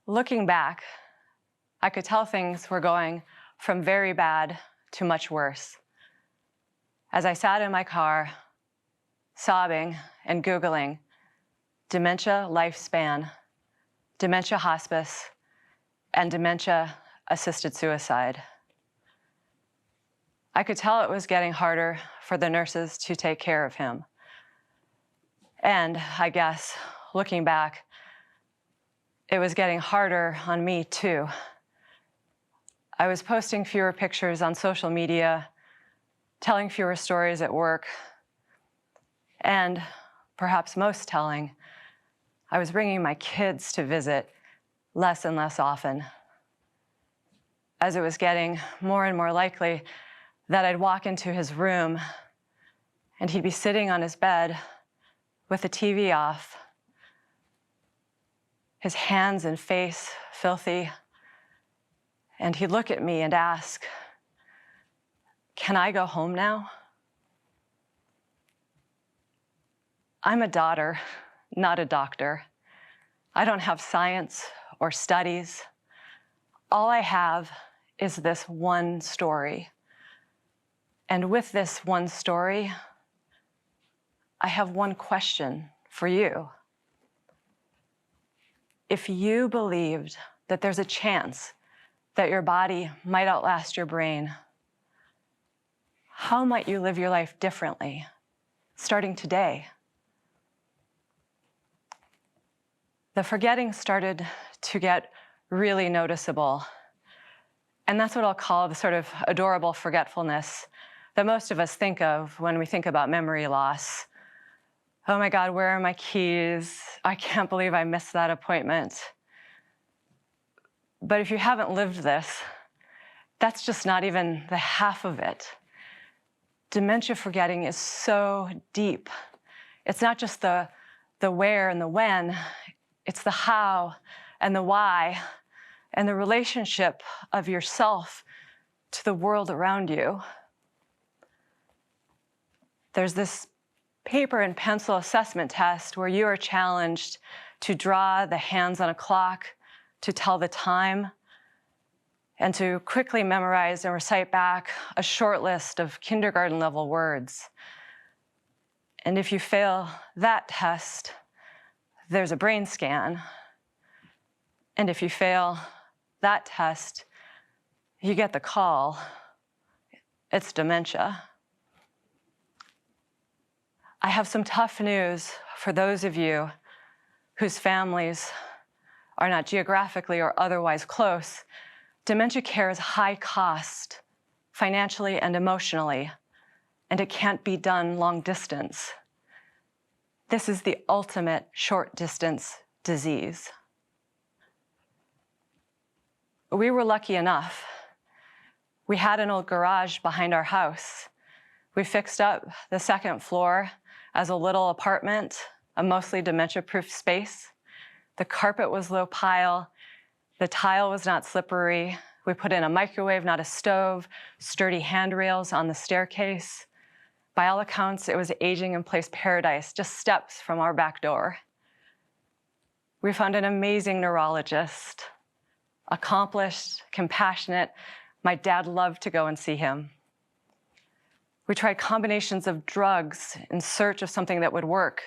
Looking back, I could tell things were going from very bad to much worse. As I sat in my car, sobbing and Googling dementia lifespan, dementia hospice, and dementia-assisted suicide. I could tell it was getting harder for the nurses to take care of him. And I guess, looking back, it was getting harder on me too. I was posting fewer pictures on social media, telling fewer stories at work, and perhaps most telling, I was bringing my kids to visit less and less often, as it was getting more and more likely that I'd walk into his room and he'd be sitting on his bed with the TV off, his hands and face filthy, and he'd look at me and ask, "Can I go home now?" I'm a daughter, not a doctor. I don't have science or studies. All I have is this one story. And with this one story, I have one question for you. If you believed that there's a chance that your body might outlast your brain, how might you live your life differently, starting today? The forgetting started to get really noticeable. And that's what I'll call the sort of adorable forgetfulness that most of us think of when we think about memory loss. Oh my God, where are my keys? I can't believe I missed that appointment. But if you haven't lived this, that's just not even the half of it. Dementia forgetting is so deep. It's not just the where and the when, it's the how and the why and the relationship of yourself to the world around you. There's this paper and pencil assessment test where you are challenged to draw the hands on a clock, to tell the time, and to quickly memorize and recite back a short list of kindergarten level words. And if you fail that test, there's a brain scan. And if you fail that test, you get the call. It's dementia. I have some tough news for those of you whose families are not geographically or otherwise close. Dementia care is high cost, financially and emotionally, and it can't be done long distance. This is the ultimate short distance disease. We were lucky enough. We had an old garage behind our house. We fixed up the second floor as a little apartment, a mostly dementia-proof space. The carpet was low pile. The tile was not slippery. We put in a microwave, not a stove, sturdy handrails on the staircase. By all accounts, it was aging in place paradise, just steps from our back door. We found an amazing neurologist, accomplished, compassionate. My dad loved to go and see him. We tried combinations of drugs in search of something that would work.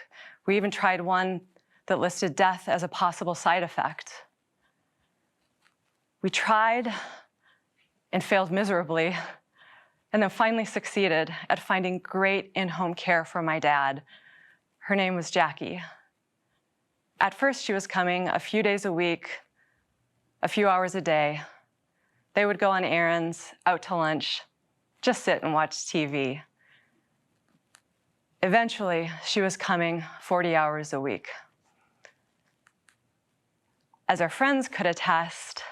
We even tried one that listed death as a possible side effect. We tried and failed miserably, and then finally succeeded at finding great in-home care for my dad. Her name was Jackie. At first, she was coming a few days a week, a few hours a day. They would go on errands, out to lunch, just sit and watch TV. Eventually, she was coming 40 hours a week. As our friends could attest,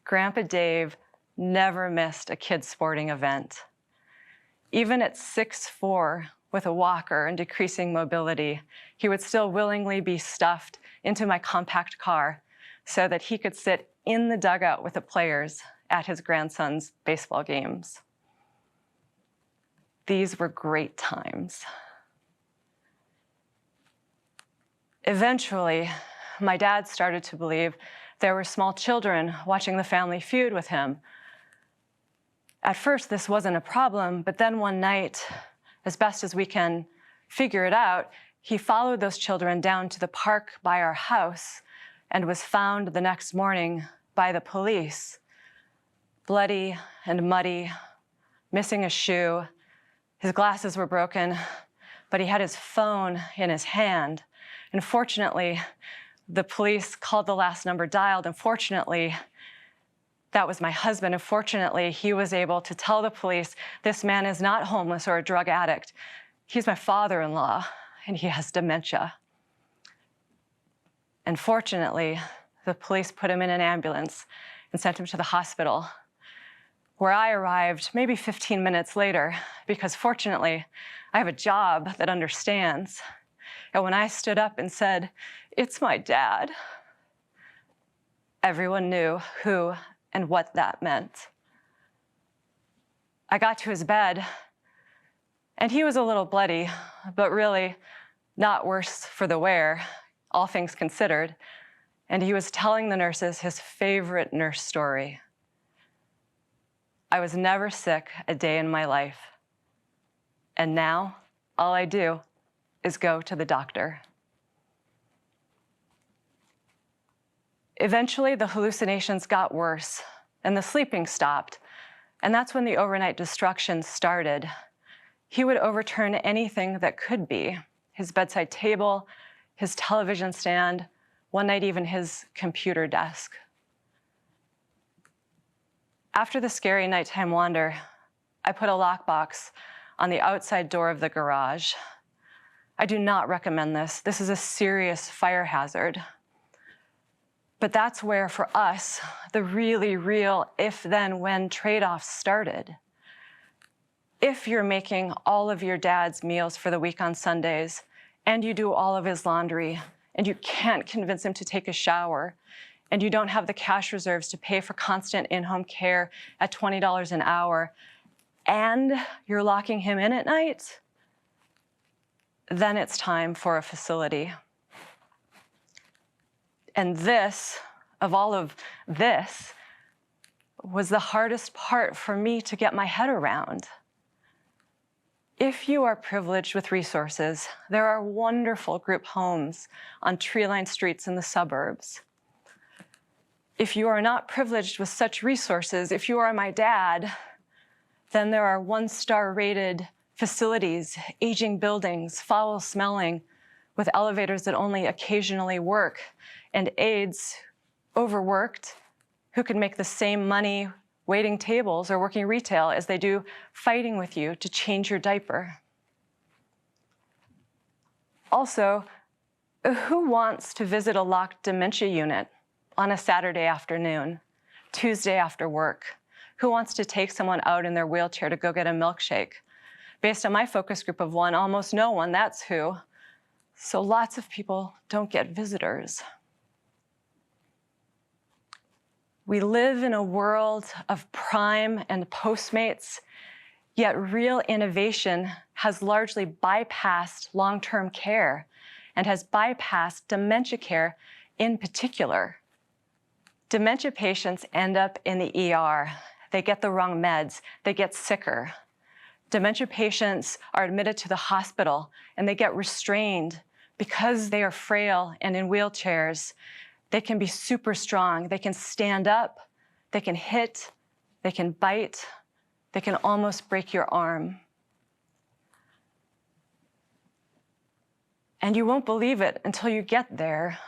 Grandpa Dave never missed a kids' sporting event. Even at 6'4", with a walker and decreasing mobility, he would still willingly be stuffed into my compact car so that he could sit in the dugout with the players at his grandson's baseball games. These were great times. Eventually, my dad started to believe There were small children watching the family feud with him. At first, this wasn't a problem, but then one night, as best as we can figure it out, he followed those children down to the park by our house and was found the next morning by the police, bloody and muddy, missing a shoe. His glasses were broken, but he had his phone in his hand. And fortunately, the police called the last number dialed, and fortunately, that was my husband. And fortunately, he was able to tell the police, this man is not homeless or a drug addict. He's my father-in-law, and he has dementia. And fortunately, the police put him in an ambulance and sent him to the hospital, where I arrived maybe 15 minutes later, because fortunately, I have a job that understands. And when I stood up and said, "It's my dad," everyone knew who and what that meant. I got to his bed, and he was a little bloody, but really not worse for the wear, all things considered. And he was telling the nurses his favorite nurse story. I was never sick a day in my life. And now, all I do is go to the doctor. Eventually, the hallucinations got worse, and the sleeping stopped. And that's when the overnight destruction started. He would overturn anything that could be: his bedside table, his television stand, one night even his computer desk. After the scary nighttime wander, I put a lockbox on the outside door of the garage. I do not recommend this. This is a serious fire hazard. But that's where, for us, the really real if-then-when trade-offs started. If you're making all of your dad's meals for the week on Sundays, and you do all of his laundry, and you can't convince him to take a shower, and you don't have the cash reserves to pay for constant in-home care at $20 an hour, and you're locking him in at night, then it's time for a facility. And this, of all of this, was the hardest part for me to get my head around. If you are privileged with resources, there are wonderful group homes on tree-lined streets in the suburbs. If you are not privileged with such resources, if you are my dad, then there are one-star rated facilities, aging buildings, foul-smelling, with elevators that only occasionally work, and aides, overworked, who can make the same money waiting tables or working retail as they do fighting with you to change your diaper. Also, who wants to visit a locked dementia unit on a Saturday afternoon, Tuesday after work? Who wants to take someone out in their wheelchair to go get a milkshake? Based on my focus group of one, almost no one, that's who. So lots of people don't get visitors. We live in a world of Prime and Postmates, yet real innovation has largely bypassed long-term care and has bypassed dementia care in particular. Dementia patients end up in the ER. They get the wrong meds. They get sicker. Dementia patients are admitted to the hospital and they get restrained because they are frail and in wheelchairs. They can be super strong. They can stand up, they can hit, they can bite, they can almost break your arm. And you won't believe it until you get there,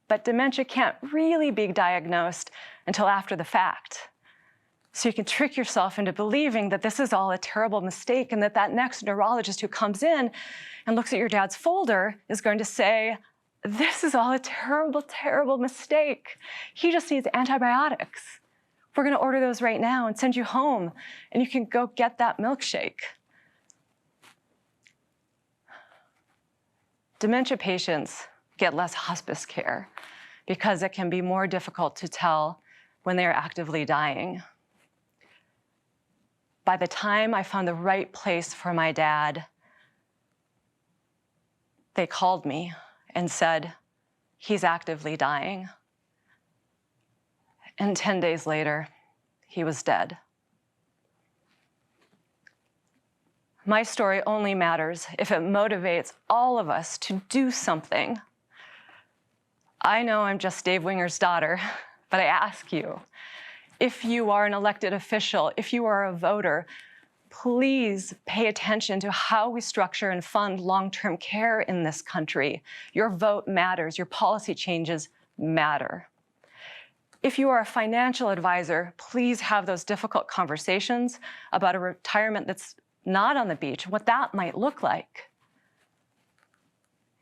but dementia can't really be diagnosed until after the fact. So you can trick yourself into believing that this is all a terrible mistake and that next neurologist who comes in and looks at your dad's folder is going to say, "This is all a terrible, terrible mistake. He just needs antibiotics. We're going to order those right now and send you home, and you can go get that milkshake." Dementia patients get less hospice care because it can be more difficult to tell when they are actively dying. By the time I found the right place for my dad, they called me and said, "He's actively dying." And 10 days later, he was dead. My story only matters if it motivates all of us to do something. I know I'm just Dave Winger's daughter, but I ask you, if you are an elected official, if you are a voter, please pay attention to how we structure and fund long-term care in this country. Your vote matters. Your policy changes matter. If you are a financial advisor, please have those difficult conversations about a retirement that's not on the beach, what that might look like.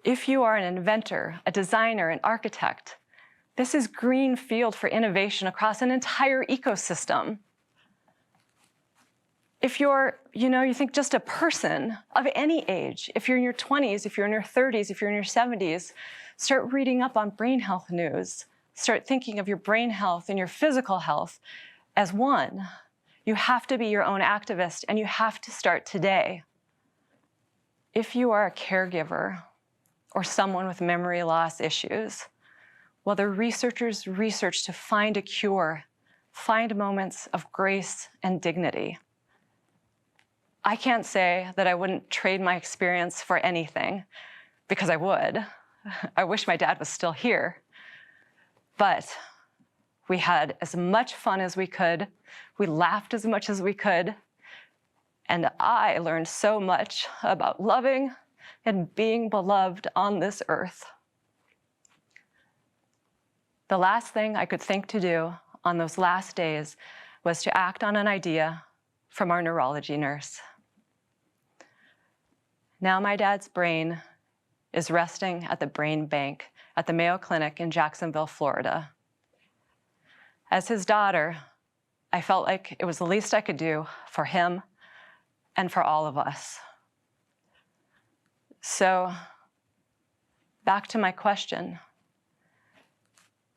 If you are an inventor, a designer, an architect, this is green field for innovation across an entire ecosystem. If you're, you think just a person of any age, if you're in your 20s, if you're in your 30s, if you're in your 70s, start reading up on brain health news. Start thinking of your brain health and your physical health as one. You have to be your own activist, and you have to start today. If you are a caregiver or someone with memory loss issues, well, the researchers researched to find a cure, find moments of grace and dignity. I can't say that I wouldn't trade my experience for anything, because I would. I wish my dad was still here. But we had as much fun as we could. We laughed as much as we could. And I learned so much about loving and being beloved on this earth. The last thing I could think to do on those last days was to act on an idea from our neurology nurse. Now my dad's brain is resting at the brain bank at the Mayo Clinic in Jacksonville, Florida. As his daughter, I felt like it was the least I could do for him and for all of us. So, back to my question.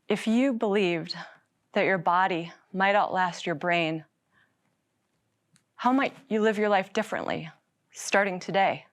If you believed that your body might outlast your brain, how might you live your life differently, starting today?